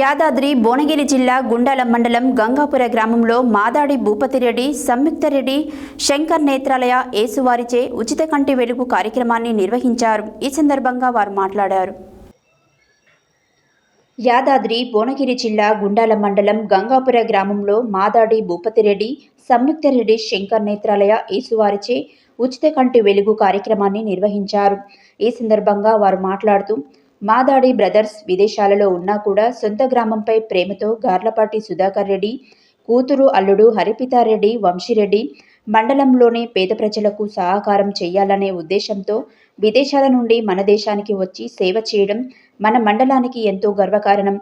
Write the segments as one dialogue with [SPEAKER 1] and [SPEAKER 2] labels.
[SPEAKER 1] యాదాద్రి భువనగిరి జిల్లా గుండాల మండలం గంగాపుర గ్రామంలో మాదాడి భూపతిరెడ్డి, సంయుక్తరెడ్డి, శంకర్ నేత్రాలయ యేసువారిచే ఉచిత కంటి వెలుగు కార్యక్రమాన్ని నిర్వహించారు. ఈ సందర్భంగా వారు మాట్లాడారు. యాదాద్రి భువనగిరి జిల్లా గుండాల మండలం గంగాపుర గ్రామంలో మాదాడి భూపతిరెడ్డి, సంయుక్తరెడ్డి, శంకర్ నేత్రాలయ యేసువారిచే ఉచిత కంటి వెలుగు కార్యక్రమాన్ని నిర్వహించారు. ఈ సందర్భంగా వారు మాట్లాడుతూ మాదాడి బ్రదర్స్ విదేశాలలో ఉన్నా కూడా సొంత గ్రామంపై ప్రేమతో గార్లపాటి సుధాకర్ రెడ్డి కూతురు అల్లుడు హరిపితారెడ్డి వంశీరెడ్డి మండలంలోని పేద ప్రజలకు సహకారం చేయాలనే ఉద్దేశంతో విదేశాల నుండి మన దేశానికి వచ్చి సేవ చేయడం మన మండలానికి ఎంతో గర్వకారణం.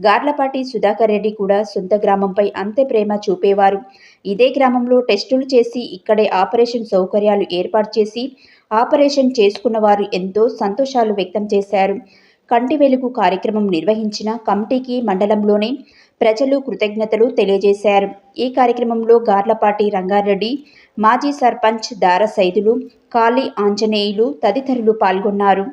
[SPEAKER 1] గార్లపాటి సుధాకర్ రెడ్డి కూడా సొంత గ్రామంపై అంతే ప్రేమ చూపేవారు. ఇదే గ్రామంలో టెస్టులు చేసి ఇక్కడే ఆపరేషన్ సౌకర్యాలు ఏర్పాటు చేసి ఆపరేషన్ చేసుకున్న వారు ఎంతో సంతోషాలు వ్యక్తం చేశారు. కంటి వెలుగు కార్యక్రమం నిర్వహించిన కమిటీకి మండలంలోని ప్రజలు కృతజ్ఞతలు తెలియజేశారు. ఈ కార్యక్రమంలో గార్లపాటి రంగారెడ్డి, మాజీ సర్పంచ్ దార సైదులు, కాళీ ఆంజనేయులు తదితరులు పాల్గొన్నారు.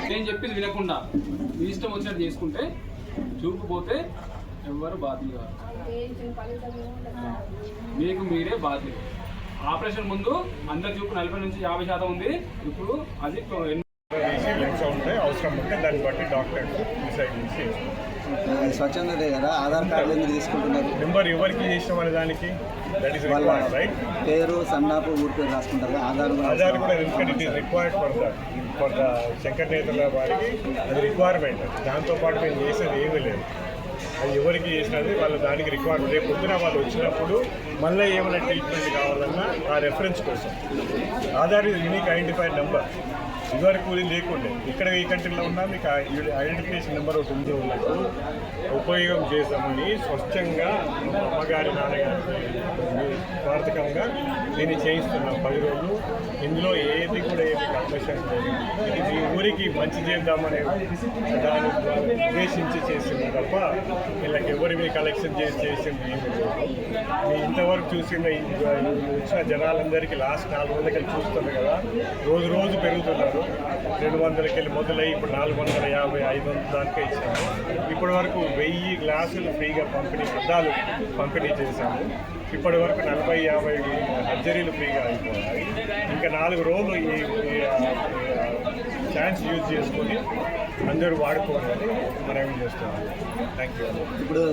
[SPEAKER 2] నేను చెప్పింది వినకుండా మీ ఇష్టం వచ్చినట్టు చేసుకుంటే చూపుపోతే ఎవరు బాధ్యులు కాదు, మీకు మీరే బాధ్యులు. ఆపరేషన్ ముందు అందరి చూపు 40 నుంచి 50% ఉంది. ఇప్పుడు అది
[SPEAKER 3] అవసరం ఉంటే దాన్ని బట్టి డాక్టర్ డిసైడ్ చేసి
[SPEAKER 4] స్వచ్ఛందతే కదా. ఆధార్ కార్డు ఎందుకు తీసుకుంటున్నారు?
[SPEAKER 3] నెంబర్ ఎవరికి చేసిన వాళ్ళ దానికి దట్ ఈస్ రిక్వైర్డ్, రైట్?
[SPEAKER 4] పేరు సన్నాపు ఊరి పేరు రాసుకుంటారు.
[SPEAKER 3] ఆధార్ కూడా ఎందుకంటే it is required for the Shankar నేతల వారికి అది రిక్వైర్మెంట్. దాంతోపాటు మేము చేసేది ఏమీ లేదు. అది ఎవరికి చేసినది వాళ్ళ దానికి రిక్వైర్మెంట్. రేపు పొద్దున వాళ్ళు వచ్చినప్పుడు మళ్ళీ ఏమైనా ట్రీట్మెంట్ కావాలన్నా ఆ రెఫరెన్స్ కోసం Aadhaar is unique identified number. ఇదివరకు లేకుండే. ఇక్కడ ఈ కంట్రీలో ఉన్నా మీకు ఐడెంటిఫికేషన్ నెంబర్ ఒకటి ఉంది ఉన్నట్టు ఉపయోగం చేద్దామని స్వచ్ఛంగా అమ్మగారి నాన్నగారి స్వార్థకంగా దీన్ని చేయిస్తున్నాం 10 రోజులు. ఇందులో ఏది కూడా ఏమి కన్ఫెషన్ లేదు. ఇది మీ ఊరికి మంచి చేద్దామనే దాన్ని ఉద్దేశించి చేసింది తప్ప వీళ్ళకి ఎవరివి కలెక్షన్ చేసింది ఏమి లేదు. మీ ఇంతవరకు చూసిన వచ్చిన జనాలందరికీ లాస్ట్ 4 రోజులకి చూస్తున్నారు కదా, రోజు రోజు పెరుగుతున్నారు. 200కి మొదలై ఇప్పుడు 450, 500 దానికే ఇచ్చాము. ఇప్పటి వరకు 1000 గ్లాసులు ఫ్రీగా అద్దాలు పంపిణీ చేశాము. ఇప్పటి వరకు 40-50 సర్జరీలు ఫ్రీగా అయిపోయాయి. ఇంకా 4 రోజులు ఈ ఛాన్స్ యూజ్ చేసుకొని అందరూ వాడుకోవాలని మనం చేస్తున్నాము. Thank you.
[SPEAKER 4] ఇప్పుడు